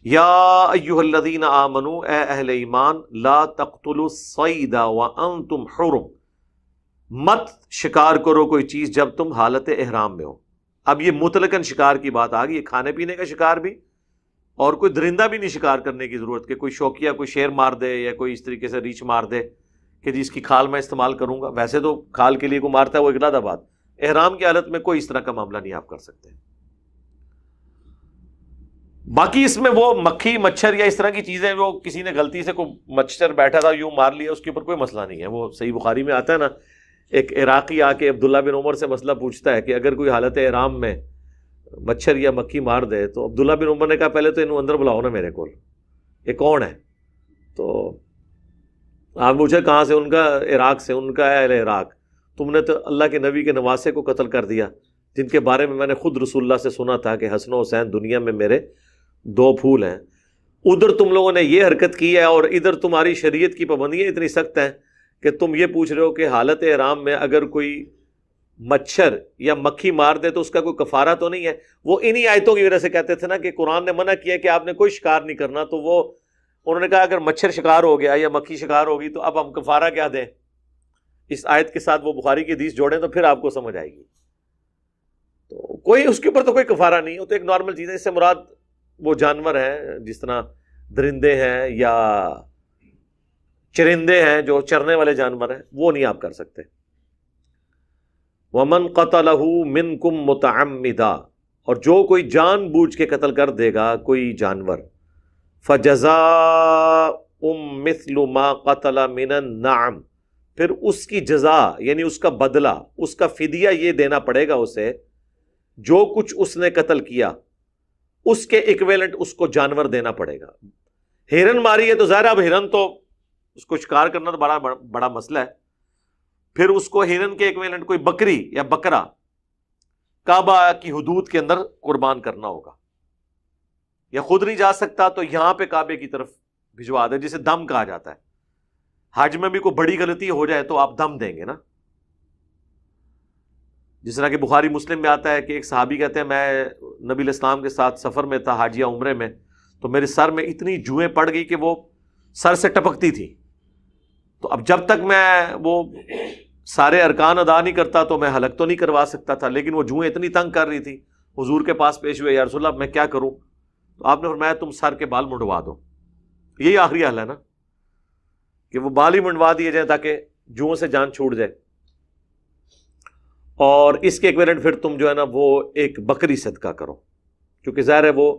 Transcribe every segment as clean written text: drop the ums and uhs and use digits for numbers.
یا ایھا الذین آمنوا، اے اہل ایمان، لا تقتلوا الصید وانتم حرم، مت شکار کرو کوئی چیز جب تم حالت احرام میں ہو۔ اب یہ مطلقاً شکار کی بات آ گئی، یہ کھانے پینے کا شکار بھی، اور کوئی درندہ بھی نہیں شکار کرنے کی ضرورت کہ کوئی شوقیہ کوئی شیر مار دے یا کوئی اس طریقے سے ریچھ مار دے کہ جس کی کھال میں استعمال کروں گا۔ ویسے تو کھال کے لیے کوئی مارتا ہے وہ ایک علیحدہ بات، احرام کی حالت میں کوئی اس طرح کا معاملہ نہیں آپ کر سکتے۔ باقی اس میں وہ مکھی مچھر یا اس طرح کی چیزیں، وہ کسی نے غلطی سے کوئی مچھر بیٹھا تھا یوں مار لیا، اس کے اوپر کوئی مسئلہ نہیں ہے۔ وہ صحیح بخاری میں آتا ہے نا، ایک عراقی آ کے عبداللہ بن عمر سے مسئلہ پوچھتا ہے کہ اگر کوئی حالت احرام میں مچھر یا مکھی مار دے، تو عبداللہ بن عمر نے کہا پہلے تو انہوں اندر بلاؤ نا میرے کو، یہ کون ہے؟ تو آپ پوچھے کہاں سے؟ ان کا عراق سے، ان کا ہے اہل عراق۔ تم نے تو اللہ کے نبی کے نواسے کو قتل کر دیا، جن کے بارے میں نے خود رسول اللہ سے سنا تھا کہ حسن و حسین دنیا میں میرے دو پھول ہیں۔ ادھر تم لوگوں نے یہ حرکت کی ہے، اور ادھر تمہاری شریعت کی پابندیاں اتنی سخت ہیں کہ تم یہ پوچھ رہے ہو کہ حالت احرام میں اگر کوئی مچھر یا مکھی مار دے تو اس کا کوئی کفارہ تو نہیں ہے۔ وہ انہی آیتوں کی وجہ سے کہتے تھے نا کہ قرآن نے منع کیا کہ آپ نے کوئی شکار نہیں کرنا، تو وہ انہوں نے کہا اگر مچھر شکار ہو گیا یا مکھی شکار ہوگی تو اب ہم کفارہ کیا دیں؟ اس آیت کے ساتھ وہ بخاری کی حدیث جوڑیں تو پھر آپ کو سمجھ آئے گی۔ تو کوئی اس کے اوپر تو کوئی کفارہ نہیں، وہ تو ایک نارمل چیز ہے۔ اس سے مراد وہ جانور ہیں جس طرح درندے ہیں یا چرندے ہیں جو چرنے والے جانور ہیں، وہ نہیں آپ کر سکتے۔ وَمَنْ قَتَلَهُ مِنْكُمْ مُتَعَمِّدًا، اور جو کوئی جان بوجھ کے قتل کر دے گا کوئی جانور، فَجَزَاءٌ مِثْلُ مَا قَتَلَ مِنَ النَّعَمِ، پھر اس کی جزا یعنی اس کا بدلہ، اس کا فدیہ یہ دینا پڑے گا اسے جو کچھ اس نے قتل کیا اس کے ایکویلنٹ اس کو جانور دینا پڑے گا۔ ہرن ماری ہے تو ظاہر اب ہرن تو اس کو شکار کرنا تو بڑا مسئلہ ہے، پھر اس کو ہرن کے ایکویلنٹ کوئی بکری یا بکرا کعبہ کی حدود کے اندر قربان کرنا ہوگا، یا خود نہیں جا سکتا تو یہاں پہ کعبے کی طرف بھجوا دے، جسے دم کہا جاتا ہے۔ حج میں بھی کوئی بڑی غلطی ہو جائے تو آپ دم دیں گے نا، جس طرح کہ بخاری مسلم میں آتا ہے کہ ایک صحابی کہتے ہیں میں نبی علیہ السلام کے ساتھ سفر میں تھا حج یا عمرے میں، تو میرے سر میں اتنی جوئیں پڑ گئی کہ وہ سر سے ٹپکتی تھی، تو اب جب تک میں وہ سارے ارکان ادا نہیں کرتا تو میں حلق تو نہیں کروا سکتا تھا، لیکن وہ جوئیں اتنی تنگ کر رہی تھی، حضور کے پاس پیش ہوئے، یا رسول اللہ میں کیا کروں؟ تو آپ نے فرمایا تم سر کے بال منڈوا دو۔ یہی آخری حل ہے نا کہ وہ بال ہی منڈوا دیے جائیں تاکہ جوؤں سے جان چھوٹ جائے، اور اس کے ایکویلنٹ پھر تم جو ہے نا وہ ایک بکری صدقہ کرو، کیونکہ ظاہر ہے وہ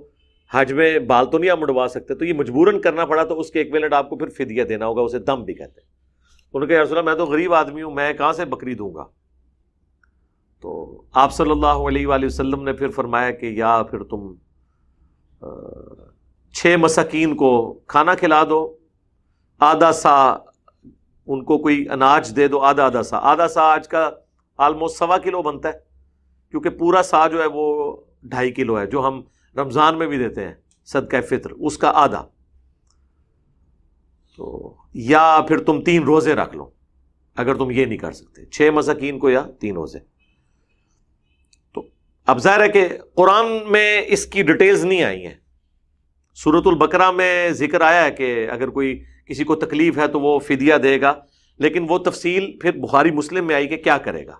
حج میں بال تو نہیں آپ منڈوا سکتے، تو یہ مجبوراً کرنا پڑا، تو اس کے ایکویلنٹ آپ کو پھر فدیہ دینا ہوگا، اسے دم بھی کہتے ہیں۔ انہوں نے کہا یا رسول اللہ میں تو غریب آدمی ہوں، میں کہاں سے بکری دوں گا؟ تو آپ صلی اللہ علیہ وآلہ وسلم نے پھر فرمایا کہ یا پھر تم 6 مساکین کو کھانا کھلا دو، آدھا سا ان کو کوئی اناج دے دو، آدھا سا آج کا آلموسٹ 1.25 کلو بنتا ہے، کیونکہ پورا سا جو ہے وہ 2.5 کلو ہے، جو ہم رمضان میں بھی دیتے ہیں صدقہ فطر، اس کا آدھا۔ تو یا پھر تم 3 روزے رکھ لو اگر تم یہ نہیں کر سکتے، 6 مساکین کو یا 3 روزے۔ تو اب ظاہر ہے کہ قرآن میں اس کی ڈیٹیلز نہیں آئی ہیں، سورۃ البقرہ میں ذکر آیا ہے کہ اگر کوئی کسی کو تکلیف ہے تو وہ فدیہ دے گا، لیکن وہ تفصیل پھر بخاری مسلم میں آئی کہ کیا کرے گا۔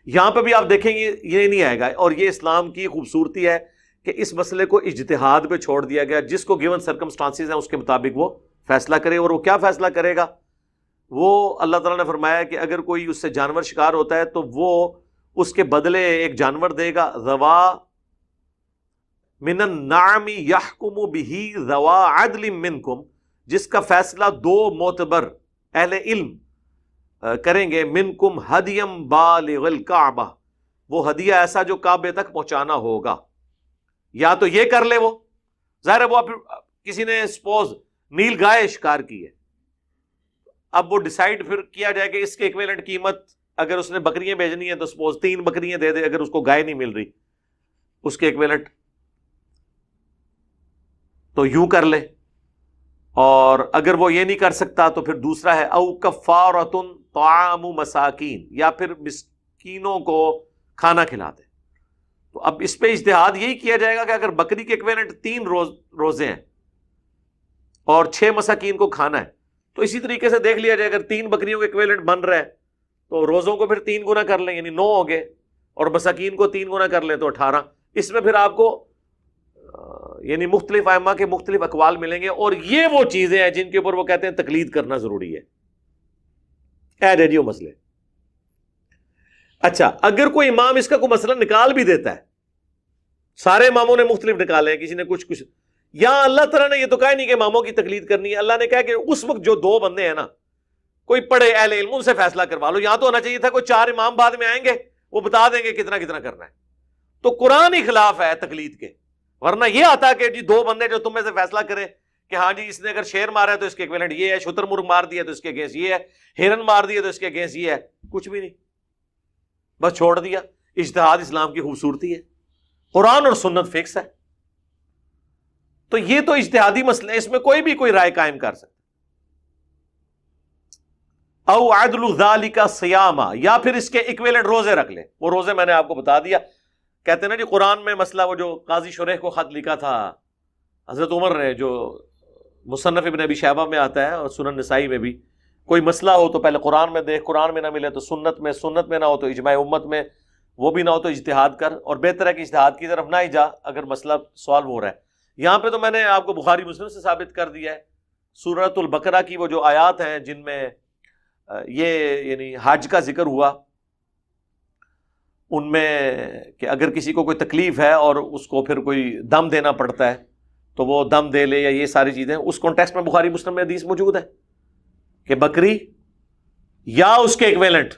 یہاں پہ بھی آپ دیکھیں گے یہ نہیں آئے گا، اور یہ اسلام کی خوبصورتی ہے کہ اس مسئلے کو اجتہاد پہ چھوڑ دیا گیا، جس کو گیون سرکمسٹانسز ہیں اس کے مطابق وہ فیصلہ کرے، اور وہ کیا فیصلہ کرے گا؟ وہ اللہ تعالیٰ نے فرمایا کہ اگر کوئی اس سے جانور شکار ہوتا ہے تو وہ اس کے بدلے ایک جانور دے گا، ذوا من النعم یحکم بہ ذوا عدل منکم، جس کا فیصلہ 2 معتبر اہل علم کریں گے، منکم ہدیم بالغ الکعبہ، وہ ہدیہ ایسا جو کعبے تک پہنچانا ہوگا۔ یا تو یہ کر لے، وہ ظاہر ہے وہ کسی نے سپوز نیل گائے شکار کی ہے، اب وہ ڈیسائیڈ پھر کیا جائے کہ اس کے ایکویلنٹ قیمت اگر اس نے بکریاں بھیجنی ہیں تو سپوز 3 بکریاں دے دے، اگر اس کو گائے نہیں مل رہی اس کے ایکویلنٹ، تو یوں کر لے۔ اور اگر وہ یہ نہیں کر سکتا تو پھر دوسرا ہے او کفارۃ طعام مساکین، یا پھر مسکینوں کو کھانا کھلا دے۔ تو اب اس پہ اجتہاد یہی کیا جائے گا کہ اگر بکری کے ایکویلنٹ 3 روزے ہیں اور 6 مساکین کو کھانا ہے، تو اسی طریقے سے دیکھ لیا جائے اگر 3 بکریوں کے ایکویلنٹ بن رہا ہے تو روزوں کو پھر 3 گنا کر لیں، یعنی 9 ہو گئے، اور مساکین کو 3 گنا کر لیں تو 18۔ اس میں پھر آپ کو یعنی مختلف ائمہ کے مختلف اقوال ملیں گے، اور یہ وہ چیزیں ہیں جن کے اوپر وہ کہتے ہیں تقلید کرنا ضروری ہے۔ ایڈ ہے جی وہ مسئلے۔ اچھا، اگر کوئی امام اس کا کوئی مسئلہ نکال بھی دیتا ہے، سارے اماموں نے مختلف نکالے ہیں، کسی نے کچھ، یا اللہ تعالیٰ نے یہ تو کہا نہیں کہ اماموں کی تقلید کرنی ہے، اللہ نے کہا کہ اس وقت جو 2 بندے ہیں نا، کوئی پڑھے اہل علم، ان سے فیصلہ کروا لو۔ یہاں تو ہونا چاہیے تھا کوئی 4 امام بعد میں آئیں گے، وہ بتا دیں گے کتنا کتنا کرنا ہے۔ تو قرآن ہی خلاف ہے تقلید کے، ورنہ یہ آتا کہ جی 2 بندے جو تم میں سے فیصلہ کریں کہ ہاں جی اس نے اگر شیر مارا ہے تو اس کے ایکویلنٹ یہ ہے، شتر مرغ مار دیا تو اس کے اگینسٹ یہ ہے، ہرن مار دیا تو اس کے اگینسٹ یہ ہے، کچھ بھی نہیں، بس چھوڑ دیا۔ اجتہاد اسلام کی خوبصورتی ہے، قرآن اور سنت فکس ہے، تو یہ تو اجتہادی مسئلہ ہے، اس میں کوئی بھی کوئی رائے قائم کر سکتا۔ او عدل ذالک صیاما، یا پھر اس کے ایکویلنٹ روزے رکھ لے۔ وہ روزے میں نے آپ کو بتا دیا، کہتے ہیں نا جی قرآن میں مسئلہ، وہ جو قاضی شریح کو خط لکھا تھا حضرت عمر نے، جو مصنف ابن ابی شیبہ میں آتا ہے اور سنن نسائی میں بھی، کوئی مسئلہ ہو تو پہلے قرآن میں دیکھ، قرآن میں نہ ملے تو سنت میں، سنت میں نہ ہو تو اجماع امت میں، وہ بھی نہ ہو تو اجتہاد کر، اور بہتر ہے کہ اجتہاد کی طرف نہ ہی جا اگر مسئلہ سالو ہو رہا ہے۔ یہاں پہ تو میں نے آپ کو بخاری مسلم سے ثابت کر دیا ہے، سورۃ البقرہ کی وہ جو آیات ہیں جن میں یہ یعنی حج کا ذکر ہوا، ان میں کہ اگر کسی کو کوئی تکلیف ہے اور اس کو پھر کوئی دم دینا پڑتا ہے تو وہ دم دے لے، یا یہ ساری چیزیں، اس کانٹیکسٹ میں بخاری مسلم میں حدیث موجود ہے کہ بکری یا اس کے ایکویلنٹ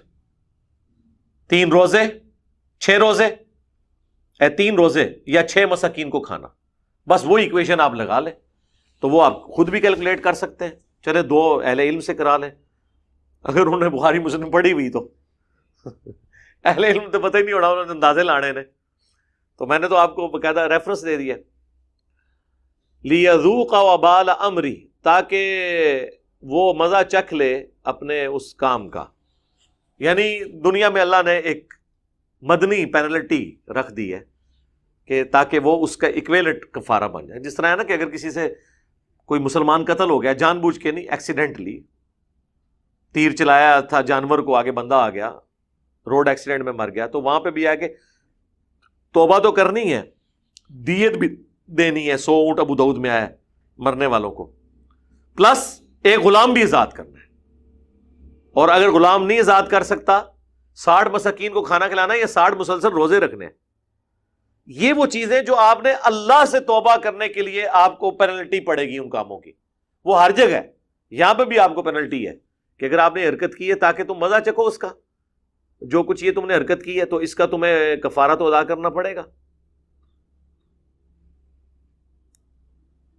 3 روزے، 6 روزے، 3 روزے یا 6 مساکین کو کھانا، بس وہ ایکویشن آپ لگا لیں، تو وہ آپ خود بھی کیلکولیٹ کر سکتے ہیں۔ چلے 2 اہل علم سے کرا لیں، اگر انہوں نے بخاری مسلم پڑھی ہوئی تو اہل علم تو پتہ ہی نہیں ہونا، انہوں نے اندازے لانے نے، تو میں نے تو آپ کو باقاعدہ ریفرنس دے دیا، لیذوق وبال امری، تاکہ وہ مزہ چکھ لے اپنے اس کام کا۔ یعنی دنیا میں اللہ نے ایک مدنی پینلٹی رکھ دی ہے کہ تاکہ وہ اس کا ایکویلنٹ کفارہ بن جائے۔ جس طرح ہے نا کہ اگر کسی سے کوئی مسلمان قتل ہو گیا، جان بوجھ کے نہیں، ایکسیڈنٹلی تیر چلایا تھا جانور کو، آگے بندہ آ گیا، روڈ ایکسیڈنٹ میں مر گیا، تو وہاں پہ بھی ہے کہ توبہ تو کرنی ہے، دیت بھی دینی ہے، 100 اونٹ ابو داؤد میں آیا مرنے والوں کو، پلس ایک غلام بھی آزاد کرنا ہے، اور اگر غلام نہیں آزاد کر سکتا 60 مساکین کو کھانا کھلانا ہے یا 60 مسلسل روزے رکھنے ہیں۔ یہ وہ چیزیں جو آپ نے اللہ سے توبہ کرنے کے لیے آپ کو پینلٹی پڑے گی ان کاموں کی، وہ ہر جگہ ہے، یہاں پہ بھی آپ کو پینلٹی ہے کہ اگر آپ نے حرکت کی ہے تاکہ تم مزہ چکھو اس کا، جو کچھ یہ تم نے حرکت کی ہے تو اس کا تمہیں کفارہ تو ادا کرنا پڑے گا۔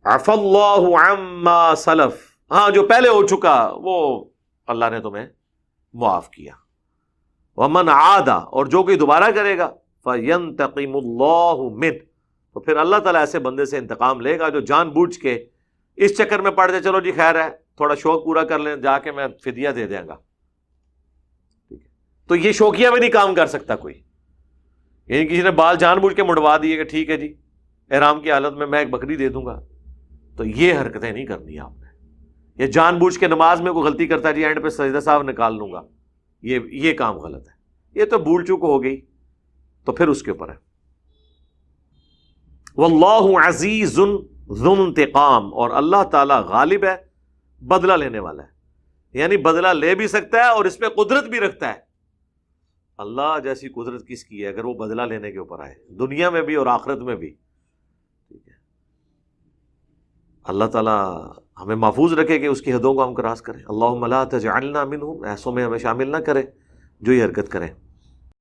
عفا اللہ عما سلف، ہاں جو پہلے ہو چکا وہ اللہ نے تمہیں معاف کیا۔ ومن عاد، اور جو کوئی دوبارہ کرے گا، فینتقم اللہ منہ، تو پھر اللہ تعالیٰ ایسے بندے سے انتقام لے گا جو جان بوجھ کے اس چکر میں پڑ جائے، چلو جی خیر ہے تھوڑا شوق پورا کر لیں، جا کے میں فدیہ دے دیں گا، تو یہ شوقیہ میں نہیں کام کر سکتا کوئی، یعنی کسی نے بال جان بوجھ کے مڑوا دیے کہ ٹھیک ہے جی احرام کی حالت میں ایک بکری دے دوں گا، تو یہ حرکتیں نہیں کرنی آپ نے۔ یہ جان بوجھ کے نماز میں کوئی غلطی کرتا ہے جی اینڈ پہ سجدہ صاحب نکال لوں گا، یہ کام غلط ہے، یہ تو بھول چوک ہو گئی، تو پھر اس کے اوپر ہے۔ واللہ عزیز ذو انتقام، اور اللہ تعالیٰ غالب ہے، بدلہ لینے والا ہے، یعنی بدلہ لے بھی سکتا ہے اور اس پہ قدرت بھی رکھتا ہے۔ اللہ جیسی قدرت کس کی ہے اگر وہ بدلہ لینے کے اوپر آئے، دنیا میں بھی اور آخرت میں بھی، ٹھیک ہے۔ اللہ تعالیٰ ہمیں محفوظ رکھے کہ اس کی حدوں کو ہم کراس کریں۔ اللہم لا تجعلنا منہم، ایسوں میں ہمیں شامل نہ کرے جو یہ حرکت کریں۔